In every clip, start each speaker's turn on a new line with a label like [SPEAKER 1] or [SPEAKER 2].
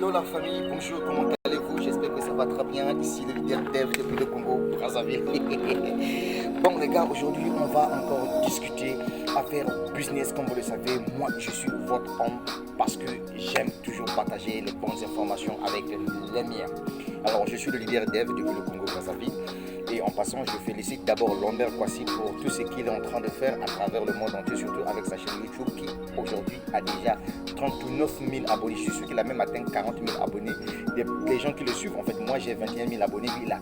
[SPEAKER 1] Hello la famille, bonjour, comment allez-vous? J'espère que ça va très bien. Ici le leader Dev depuis le Congo, Brazzaville. Bon les gars, aujourd'hui on va encore discuter, affaire business comme vous le savez. Moi je suis votre homme parce que j'aime toujours partager les bonnes informations avec les miens. Alors je suis le leader Dev depuis le Congo, Brazzaville. Et en passant, je félicite d'abord Lomber Kwasi pour tout ce qu'il est en train de faire à travers le monde entier, surtout avec sa chaîne YouTube qui aujourd'hui a déjà 39 000 abonnés. Je suis sûr qu'il a même atteint 40 000 abonnés. Les gens qui le suivent, en fait, moi j'ai 21 000 abonnés, lui il a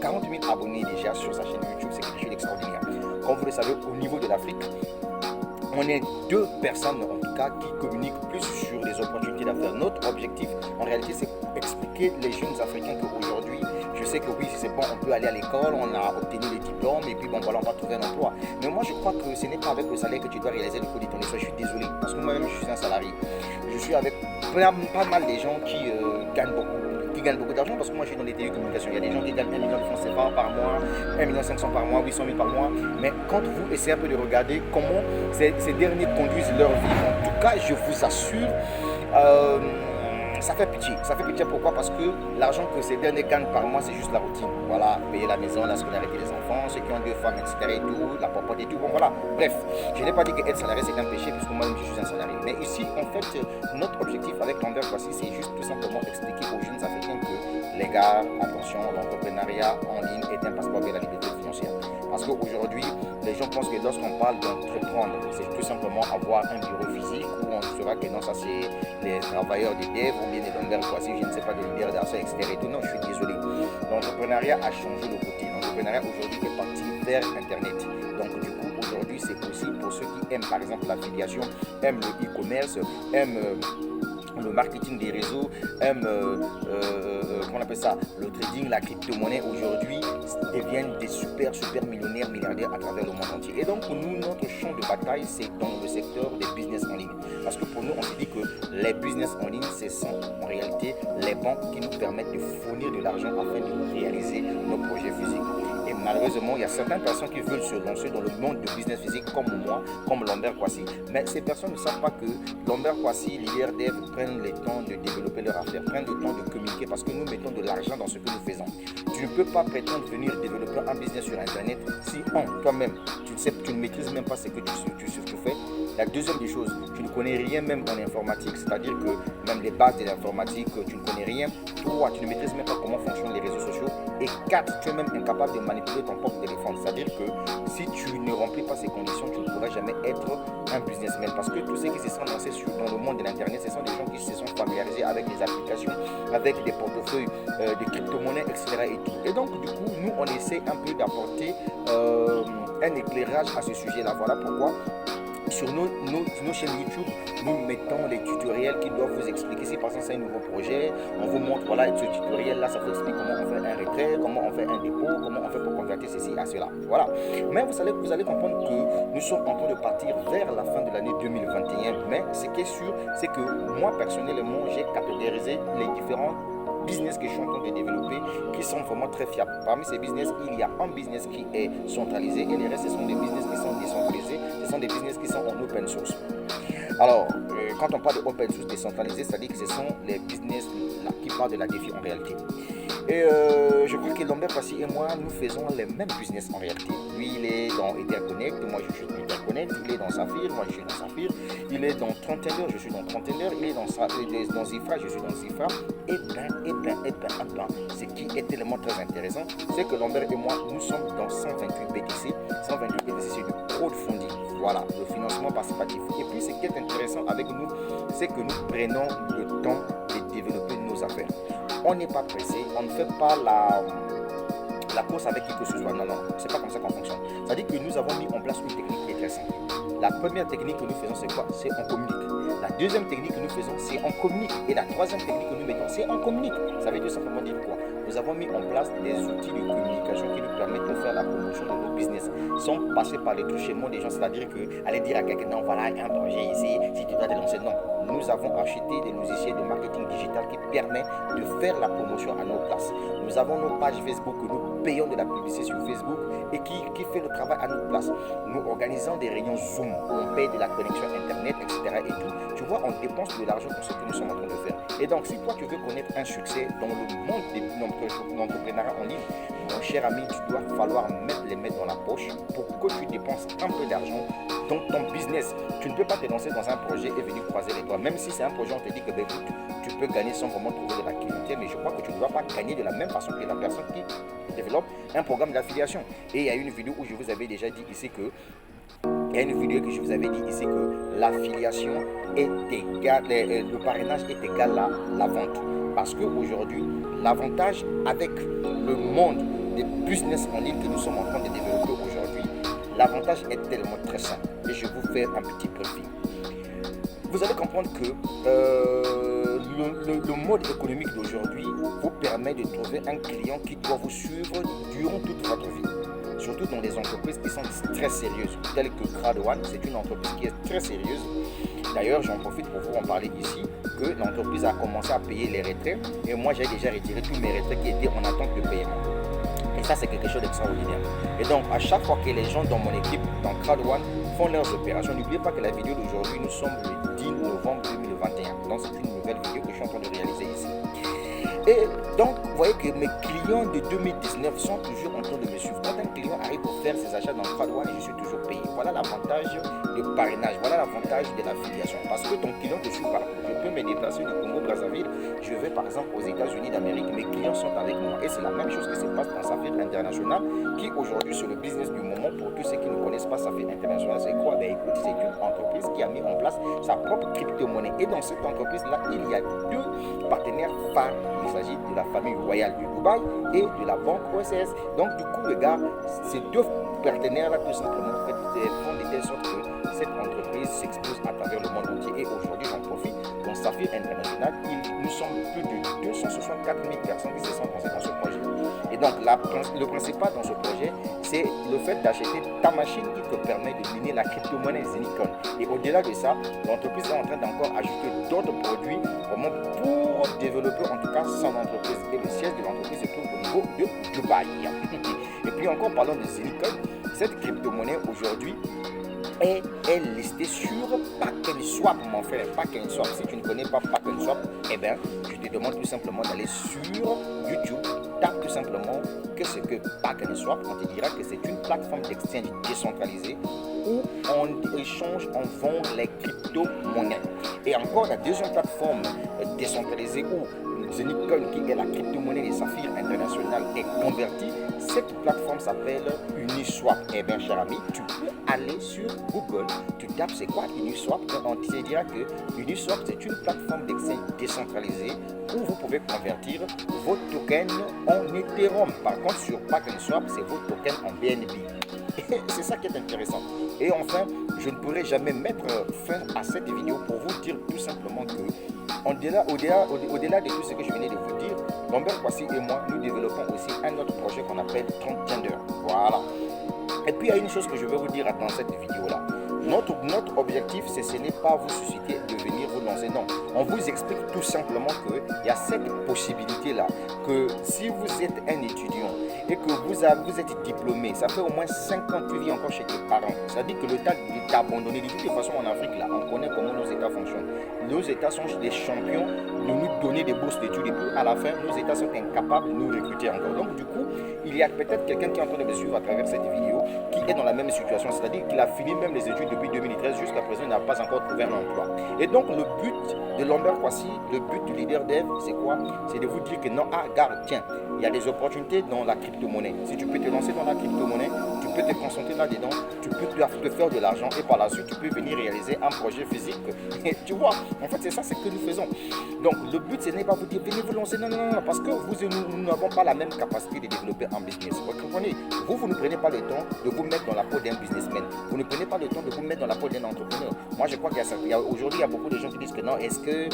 [SPEAKER 1] 40 000 abonnés déjà sur sa chaîne YouTube. C'est quelque chose d'extraordinaire. Comme vous le savez, au niveau de l'Afrique, on est deux personnes en tout cas qui communiquent plus sur les opportunités d'affaires. Notre objectif en réalité c'est expliquer les jeunes Africains qu'aujourd'hui, je sais que oui c'est bon, on peut aller à l'école, on a obtenu les diplômes et puis bon voilà on va trouver un emploi. Mais moi je crois que ce n'est pas avec le salaire que tu dois réaliser le coup de ton histoire. Je suis désolé parce que moi-même je suis un salarié. Je suis avec pas mal de gens qui gagnent beaucoup d'argent parce que moi je suis dans les télécommunications. Il y a des gens qui gagnent 1 million de francs CFA par mois, 1,5 million par mois, 800 000 par mois. Mais quand vous essayez un peu de regarder comment ces derniers conduisent leur vie, en tout cas je vous assure, ça fait pitié. Ça fait pitié pourquoi? Parce que l'argent que ces derniers gagnent par mois, c'est juste la routine. Voilà, payer la maison, la scolarité des enfants, ceux qui ont 2 femmes, etc. et tout, la popote et tout. Bon voilà, bref. Je n'ai pas dit qu'être salarié c'est un péché puisque moi-même je suis un salarié. Mais ici, en fait, notre objectif avec Lomber Kwasi, c'est juste tout simplement expliquer aux jeunes Africains que les gars, attention, l'entrepreneuriat en ligne est un passeport vers la liberté financière. Parce qu'aujourd'hui, les gens pensent que lorsqu'on parle d'entreprendre, c'est tout simplement avoir un bureau physique où on saura que non, ça c'est les travailleurs de dev ou bien les Lomber Kwasi, je ne sais pas, de leader d'affaires, etc. Et tout. Non, je suis désolé. L'entrepreneuriat a changé le côté. L'entrepreneuriat aujourd'hui est parti vers Internet. Donc du coup, aujourd'hui, c'est possible pour ceux qui aiment par exemple l'affiliation, aiment le e-commerce, aiment le marketing des réseaux, comment on appelle ça, le trading, la crypto-monnaie aujourd'hui deviennent des super millionnaires, milliardaires à travers le monde entier. Et donc pour nous, notre champ de bataille, c'est dans le secteur des business en ligne. Parce que pour nous, on se dit que les business en ligne, ce sont en réalité les banques qui nous permettent de fournir de l'argent afin de réaliser nos projets physiques. Et malheureusement, il y a certaines personnes qui veulent se lancer dans le monde du business physique comme moi, comme Lomber Kwasi. Mais ces personnes ne savent pas que Lomber Kwasi, leader dev, prennent le temps de développer leur affaire, prennent le temps de communiquer parce que nous mettons de l'argent dans ce que nous faisons. Tu ne peux pas prétendre venir développer un business sur Internet si toi-même, tu ne maîtrises même pas ce que tu fais. La deuxième des choses, tu ne connais rien même en informatique, c'est-à-dire que même les bases de l'informatique, tu ne connais rien. 3, tu ne maîtrises même pas comment fonctionnent les réseaux sociaux. Et 4, tu es même incapable de manipuler ton propre téléphone. C'est-à-dire que si tu ne remplis pas ces conditions, tu ne pourras jamais être un businessman. Parce que tous ceux qui se sont lancés dans le monde de l'Internet, ce sont des gens qui se sont familiarisés avec des applications, avec des portefeuilles, des crypto-monnaies, etc. Et tout. Et donc, du coup, nous, on essaie un peu d'apporter un éclairage à ce sujet-là. Voilà pourquoi sur nos chaînes YouTube, nous mettons les tutoriels qui doivent vous expliquer si par exemple c'est un nouveau projet, on vous montre voilà ce tutoriel là, ça vous explique comment on fait un retrait, comment on fait un dépôt, comment on fait pour convertir ceci à cela. Voilà. Mais vous allez comprendre que nous sommes en train de partir vers la fin de l'année 2021. Mais ce qui est sûr, c'est que moi personnellement, j'ai catégorisé les différents business que je suis en train de développer qui sont vraiment très fiables. Parmi ces business, il y a un business qui est centralisé et les restes, ce sont des business qui sont décentralisés. Ce sont des business qui sont en open source. Alors, quand on parle de open source décentralisé, c'est-à-dire que ce sont les business là, qui parlent de la défi en réalité. Et je crois que Lomber Kwasi et moi, nous faisons les mêmes business en réalité. Lui, il est dans Etherconnect, moi je suis dans Etherconnect. Il est dans Saphir, moi je suis dans Saphir. Il est dans Trentender, je suis dans Trentender. Il est dans Zifra, je suis dans Zifra. Et plein. Ce qui est tellement très intéressant, c'est que Lomber et moi, nous sommes dans 128 BTC. 128 BTC, c'est du crowdfunding. Voilà, le financement participatif. Et puis, ce qui est intéressant avec nous, c'est que nous prenons le temps de développer nos affaires. On n'est pas pressé, on ne fait pas la course avec qui que ce soit. Non, c'est pas comme ça qu'on fonctionne. C'est-à-dire que nous avons mis en place une technique qui est très simple. La première technique que nous faisons, c'est quoi? C'est on communique. La deuxième technique que nous faisons, c'est on communique. Et la troisième technique que nous mettons, c'est on communique. Ça veut tout simplement dire quoi? nous avons mis en place des outils de communication qui nous permettent de faire la promotion de nos business sans passer par les truchements des gens, c'est-à-dire que aller dire à quelqu'un non voilà il y a un projet ici, si tu dois te lancer, non. Nous avons acheté des logiciels de marketing digital qui permettent de faire la promotion à nos places. Nous avons nos pages Facebook que nous payons de la publicité sur Facebook et qui fait le travail à notre place. Nous organisons des réunions Zoom, on paye de la connexion Internet, etc. et tout. Tu vois, on dépense de l'argent pour ce que nous sommes en train de faire. Et donc, si toi, tu veux connaître un succès dans le monde de l'entrepreneuriat en ligne, mon cher ami, tu dois falloir mettre les mains dans la poche pour que tu dépenses un peu d'argent dans ton business. Tu ne peux pas te lancer dans un projet et venir croiser les doigts. Même si c'est un projet, on te dit que ben, écoute, tu peux gagner sans vraiment trouver de l'activité, mais je crois que tu ne dois pas gagner de la même façon que la personne qui développe un programme d'affiliation. Et il y a une vidéo où je vous avais déjà dit ici que l'affiliation est égale, le parrainage est égal à la vente. Parce qu'aujourd'hui, l'avantage avec le monde des business en ligne que nous sommes en train de développer aujourd'hui, l'avantage est tellement très simple. Et je vais vous faire un petit briefing. Vous allez comprendre que le mode économique d'aujourd'hui vous permet de trouver un client qui doit vous suivre durant toute votre vie. Surtout dans les entreprises qui sont très sérieuses, telles que Crowd1, c'est une entreprise qui est très sérieuse. D'ailleurs, j'en profite pour vous en parler ici, que l'entreprise a commencé à payer les retraits et moi j'ai déjà retiré tous mes retraits qui étaient en attente de paiement. Et ça, c'est quelque chose d'extraordinaire. Et donc, à chaque fois que les gens dans mon équipe, dans Crowd1, font leurs opérations, n'oubliez pas que la vidéo d'aujourd'hui, nous sommes le 10 novembre 2021. Donc, c'est une nouvelle vidéo que je suis en train de réaliser ici. Et donc, vous voyez que mes clients de 2019 sont toujours en train de me suivre. Quand un client arrive pour faire ses achats dans Crowd1, je suis toujours payé. Voilà l'avantage du parrainage, voilà l'avantage de l'affiliation. Parce que ton client te suit partout. Je peux me déplacer du Congo-Brazzaville, je vais par exemple aux États-Unis d'Amérique, mes clients sont avec moi. Et c'est la même chose qui se passe dans Saphir International, qui aujourd'hui, sur le business du moment, pour tous ceux qui ne connaissent pas Saphir International, c'est quoi? Ben écoute, c'est une entreprise qui a mis en place sa propre crypto-monnaie. Et dans cette entreprise-là, il y a deux partenaires phares. Il s'agit de la famille royale du Dubaï et de la banque OSS. Donc du coup, les gars, ces deux partenaires-là, tout simplement, font de telle sorte que cette entreprise s'expose à travers le monde entier. Et aujourd'hui, j'en profite. Dans Saphir International, nous sommes plus de 264 000 personnes qui se sont lancées dans ce projet. Et donc, le principal dans ce projet, c'est le fait d'acheter ta machine qui te permet de miner la crypto-monnaie Zenikon. Et au-delà de ça, l'entreprise est en train d'encore ajouter d'autres produits vraiment pour développer en tout cas son entreprise. Et le siège de l'entreprise se trouve au niveau de Dubaï. Et puis encore parlant de Zenikon, cette crypto-monnaie aujourd'hui est listée sur PacknSwap, mon frère. PacknSwap, si tu ne connais pas PacknSwap, eh bien, je te demande tout simplement d'aller sur YouTube, tape tout simplement que c'est que PacknSwap, on te dira que c'est une plateforme d'exchange décentralisée où on échange, on vend les crypto-monnaies. Et encore la deuxième plateforme décentralisée où Zenikon, qui est la crypto-monnaie des Saphir International, est convertie. Cette plateforme s'appelle Uniswap. Eh bien, cher ami, tu peux aller sur Google, tu tapes c'est quoi Uniswap, on te dira que Uniswap, c'est une plateforme d'exchange décentralisée où vous pouvez convertir vos tokens en Ethereum. Par contre, sur PacknSwap, c'est vos tokens en BNB. Et c'est ça qui est intéressant. Et enfin, je ne pourrai jamais mettre fin à cette vidéo pour vous dire tout simplement que au-delà de tout ce que je venais de vous dire, Lambert Kwasi et moi, nous développons aussi un autre projet qu'on appelle Transgender. Voilà. Et puis il y a une chose que je vais vous dire dans cette vidéo-là. Notre objectif, ce n'est pas vous susciter de venir vous lancer. Non, on vous explique tout simplement qu'il y a cette possibilité-là, que si vous êtes un étudiant et que vous êtes diplômé, ça fait au moins 5 ans que tu vis encore chez tes parents. C'est-à-dire que le temps de t'abandonner, de toute façon en Afrique, là, on connaît comment nos États fonctionnent. Nos États sont des champions de nous donner des bourses d'études et puis à la fin, nos États sont incapables de nous recruter encore. Donc du coup, il y a peut-être quelqu'un qui est en train de me suivre à travers cette vidéo qui est dans la même situation, c'est-à-dire qu'il a fini même les études depuis 2013, jusqu'à présent, il n'a pas encore trouvé un emploi. Et donc, le but de Lambert Kwasi, le but du leader dev, c'est quoi? C'est de vous dire que non, garde, tiens, il y a des opportunités dans la crypto-monnaie. Si tu peux te lancer dans la crypto-monnaie, tu peux te concentrer là-dedans, tu peux te faire de l'argent et par la suite, tu peux venir réaliser un projet physique. Et tu vois, en fait, c'est ça ce que nous faisons. Donc, le but, ce n'est pas vous dire, venez vous lancer, non, parce que nous n'avons pas la même capacité de développer un business. Vous comprenez? Vous ne prenez pas le temps de vous mettre dans la peau d'un businessman. Vous ne prenez pas le temps de vous mettre dans la peau d'un entrepreneur. Moi, je crois qu'aujourd'hui, il y a beaucoup de gens qui disent que non, est-ce que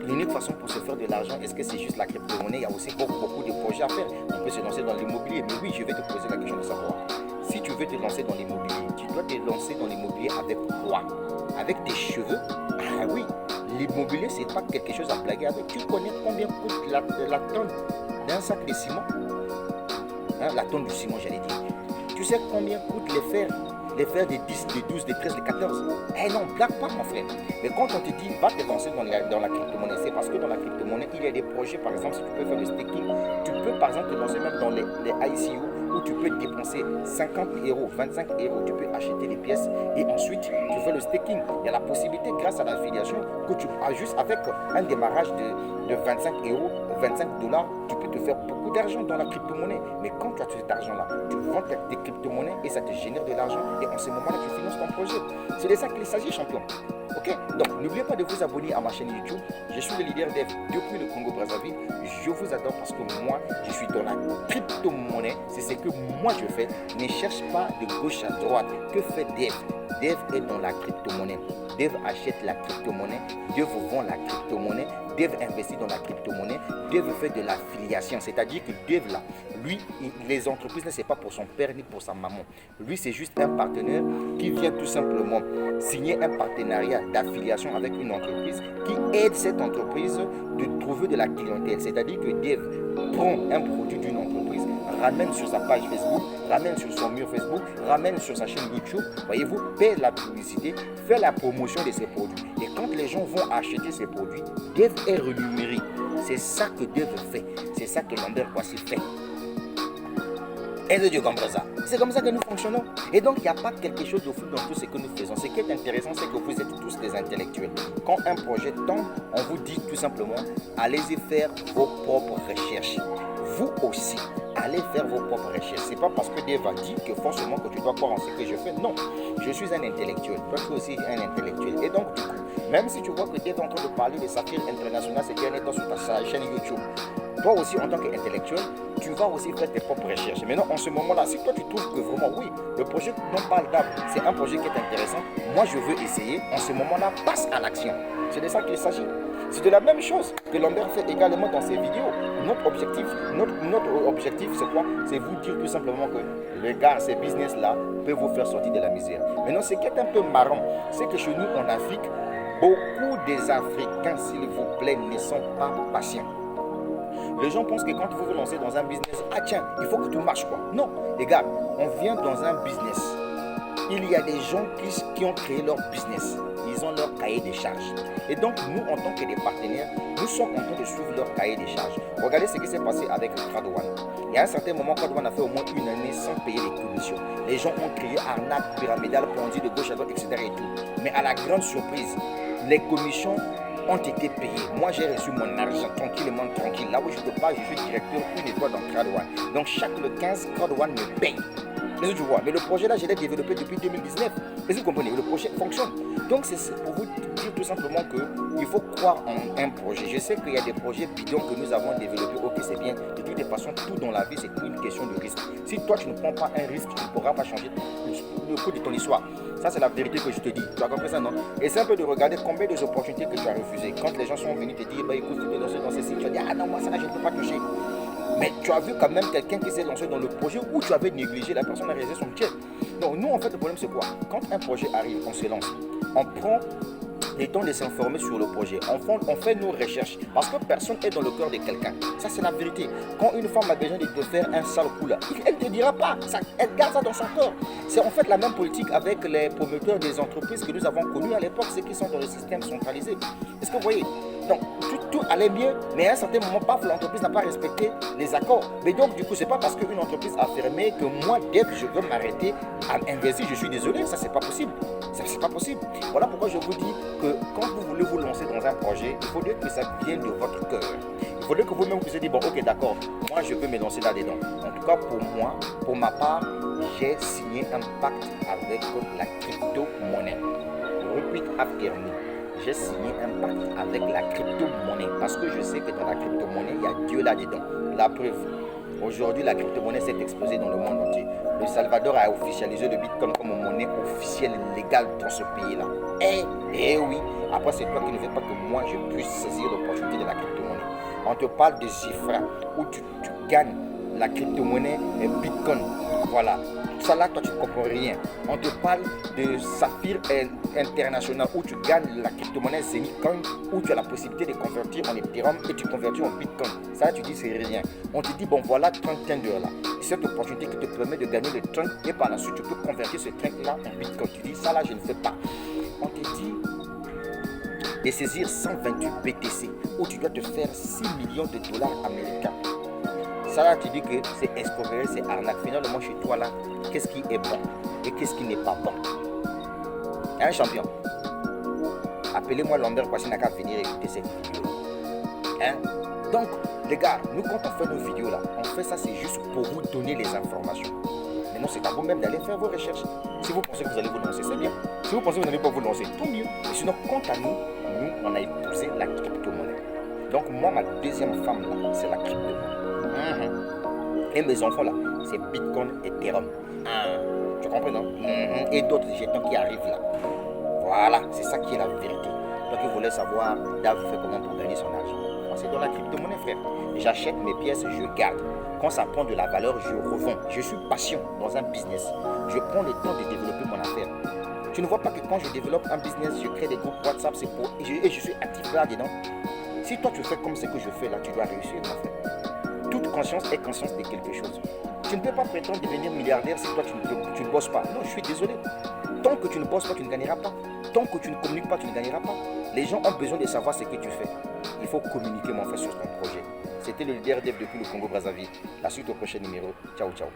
[SPEAKER 1] l'unique façon pour se faire de l'argent, est-ce que c'est juste la crypto-monnaie? Il y a aussi beaucoup de projets à faire. On peut se lancer dans l'immobilier. Mais oui, je vais te poser la question de savoir. Si tu veux te lancer dans l'immobilier, tu dois te lancer dans l'immobilier avec quoi? Avec tes cheveux? Ah oui, l'immobilier, c'est pas quelque chose à blaguer avec. Tu connais combien coûte la tonne d'un sac de ciment? La tonne de ciment, j'allais dire. Tu sais combien coûtent les fers de 10, de 12, de 13, de 14? Eh non, blague pas mon frère. Mais quand on te dit va te lancer dans la crypto-monnaie, c'est parce que dans la crypto-monnaie, il y a des projets, par exemple, si tu peux faire le staking, tu peux par exemple te lancer même dans les ICO où tu peux dépenser 50 euros, 25 euros, tu peux acheter des pièces et ensuite tu fais le staking. Il y a la possibilité grâce à l'affiliation que tu ajustes avec un démarrage de 25 euros, 25 dollars, tu peux te faire beaucoup d'argent dans la crypto-monnaie. Mais quand tu as cet argent-là, tu vends tes crypto-monnaies et ça te génère de l'argent et en ce moment-là, tu finances ton projet. C'est de ça qu'il s'agit, champion. Ok, donc n'oubliez pas de vous abonner à ma chaîne YouTube. Je suis le leader dev depuis le Congo-Brazzaville. Je vous adore parce que moi, je suis dans la crypto-monnaie. C'est ce que moi je fais. Ne cherche pas de gauche à droite. Que fait Dev? Dev est dans la crypto-monnaie. Dev achète la crypto-monnaie. Dev vend la crypto-monnaie. Dev investit dans la crypto-monnaie. Dev fait de l'affiliation. C'est-à-dire que Dev là, lui, les entreprises, ce n'est pas pour son père ni pour sa maman. Lui, c'est juste un partenaire qui vient tout simplement signer un partenariat d'affiliation avec une entreprise qui aide cette entreprise de trouver de la clientèle. C'est-à-dire que Dev prend un produit d'une entreprise, ramène sur sa page Facebook, ramène sur son mur Facebook, ramène sur sa chaîne YouTube, voyez-vous, paie la publicité, fait la promotion de ses produits. Et quand les gens vont acheter ces produits, Dev est rémunéré. C'est ça que Dev fait. C'est ça que Lambert Kouassi fait. Et de Dieu comme ça. C'est comme ça que nous fonctionnons. Et donc, il n'y a pas quelque chose de fou dans tout ce que nous faisons. Ce qui est intéressant, c'est que vous êtes tous des intellectuels. Quand un projet tombe, on vous dit tout simplement, allez-y faire vos propres recherches. Vous aussi, allez faire vos propres recherches. Ce n'est pas parce que Dieu va dire que forcément que tu dois croire en ce que je fais. Non, je suis un intellectuel. Toi, tu es aussi un intellectuel. Et donc, du coup, même si tu vois que Dieu est en train de parler de Saphir International, c'est bien étant sur ta chaîne YouTube. Toi aussi, en tant qu'intellectuel, tu vas aussi faire tes propres recherches. Maintenant, en ce moment-là, si toi tu trouves que vraiment, oui, le projet dont parle Dab, c'est un projet qui est intéressant, moi je veux essayer, en ce moment-là, passe à l'action. C'est de ça qu'il s'agit. C'est de la même chose que Lambert fait également dans ses vidéos. Notre objectif, c'est quoi? C'est vous dire tout simplement que les gars, ces business-là peuvent vous faire sortir de la misère. Maintenant, ce qui est un peu marrant, c'est que chez nous, en Afrique, beaucoup des Africains, s'il vous plaît, ne sont pas patients. Les gens pensent que quand vous vous lancez dans un business, ah tiens, il faut que tout marche quoi. Non, les gars, on vient dans un business. Il y a des gens qui ont créé leur business. Ils ont leur cahier des charges. Et donc, nous, en tant que des partenaires, nous sommes en train de suivre leur cahier des charges. Regardez ce qui s'est passé avec Crowd1. Il y a un certain moment, Crowd1 a fait au moins une année sans payer les commissions. Les gens ont créé arnaque pyramidale, ponzi de gauche à droite, etc. et tout. Mais à la grande surprise, les commissions ont été payés. Moi, j'ai reçu mon argent tranquillement, tranquille. Là où je peux pas, je suis directeur une étoile dans Crowd1. Donc, chaque le 15, Crowd1 me paye. Mais tu vois, mais le projet là, je l'ai développé depuis 2019. Et vous comprenez, le projet fonctionne. Donc, c'est pour vous dire tout simplement qu'il faut croire en un projet. Je sais qu'il y a des projets bidons que nous avons développés. Ok, c'est bien. De toutes les façons, tout dans la vie, c'est une question de risque. Si toi, tu ne prends pas un risque, tu ne pourras pas changer le cours de ton histoire. Ça, c'est la vérité que je te dis. Tu as compris ça, non? Et c'est un peu de regarder combien des opportunités que tu as refusées. Quand les gens sont venus te dire, bah écoute, tu te lancer dans ces sites, tu as dit, ah non, moi, ça là, je ne peux pas toucher. Mais tu as vu quand même quelqu'un qui s'est lancé dans le projet où tu avais négligé, la personne a réalisé son jet. Donc nous, en fait, le problème, c'est quoi? Quand un projet arrive, on se lance, on prend le temps de s'informer sur le projet. On fait nos recherches parce que personne n'est dans le cœur de quelqu'un. Ça, c'est la vérité. Quand une femme a besoin de te faire un sale coup là, elle ne te dira pas. Ça, elle garde ça dans son corps. C'est en fait la même politique avec les promoteurs des entreprises que nous avons connues à l'époque, ceux qui sont dans le système centralisé. Est-ce que vous voyez? Donc, tout allait bien, mais à un certain moment, paf, l'entreprise n'a pas respecté les accords. Mais donc, du coup, c'est pas parce qu'une entreprise a fermé que moi, dès que je veux m'arrêter à investir, je suis désolé, ça, c'est pas possible. C'est pas possible. Voilà pourquoi je vous dis que quand vous voulez vous lancer dans un projet, il faudrait que ça vienne de votre cœur. Il faudrait que vous-même vous ayez dit, bon, ok, d'accord, moi, je veux me lancer là-dedans. En tout cas, pour moi, pour ma part, j'ai signé un pacte avec la crypto-monnaie. Repeat after me. J'ai signé un pacte avec la crypto-monnaie parce que je sais que dans la crypto-monnaie, il y a Dieu là-dedans. La preuve, Aujourd'hui, la crypto-monnaie s'est explosée dans le monde entier. Le Salvador a officialisé le Bitcoin comme monnaie officielle et légale dans ce pays-là. Eh oui, après c'est toi qui ne veux pas que moi je puisse saisir l'opportunité de la crypto-monnaie. On te parle de Zifra où tu gagnes la crypto-monnaie et Bitcoin. Voilà. Ça là, toi tu ne comprends rien. On te parle de Saphir International où tu gagnes la crypto-monnaie Zenitcoin où tu as la possibilité de convertir en Ethereum et tu convertis en Bitcoin. Ça là, tu dis c'est rien. On te dit bon voilà 30 tenders là. Cette opportunité qui te permet de gagner le trunk et par la suite tu peux convertir ce trunk là en Bitcoin. Tu dis ça là je ne fais pas. On te dit de saisir 128 BTC où tu dois te faire 6 millions de dollars américains. Ça là, tu dis que c'est escroquerie, c'est arnaque. Finalement, chez toi là, qu'est-ce qui est bon et qu'est-ce qui n'est pas bon? Un champion. Appelez-moi Lambert parce qu'il n'a qu'à venir écouter cette vidéo. Hein? Donc, les gars, nous quand on fait nos vidéos là, on fait ça, c'est juste pour vous donner les informations. Mais non, c'est à vous-même d'aller faire vos recherches. Si vous pensez que vous allez vous lancer, c'est bien. Si vous pensez que vous n'allez pas vous lancer, tant mieux. Mais sinon, quant à nous, on a épousé la crypto-monnaie. Donc, moi, ma deuxième femme là, c'est la crypto-monnaie. Et mes enfants là, c'est Bitcoin et Ethereum. Tu comprends non? Et d'autres jetons qui arrivent là. Voilà, c'est ça qui est la vérité. Donc il voulait savoir, Dave fait comment pour gagner son argent. Moi c'est dans la crypto-monnaie frère. J'achète mes pièces, je garde. Quand ça prend de la valeur, je revends. Je suis patient dans un business. Je prends le temps de développer mon affaire. Tu ne vois pas que quand je développe un business, je crée des groupes WhatsApp, c'est pour et je suis actif là-dedans. Si toi tu fais comme ce que je fais là, tu dois réussir mon frère. Toute conscience est conscience de quelque chose. Tu ne peux pas prétendre devenir milliardaire si toi tu ne bosses pas. Non, je suis désolé. Tant que tu ne bosses pas, tu ne gagneras pas. Tant que tu ne communiques pas, tu ne gagneras pas. Les gens ont besoin de savoir ce que tu fais. Il faut communiquer mon frère sur ton projet. C'était le leader Dev depuis le Congo Brazzaville. La suite au prochain numéro. Ciao, ciao.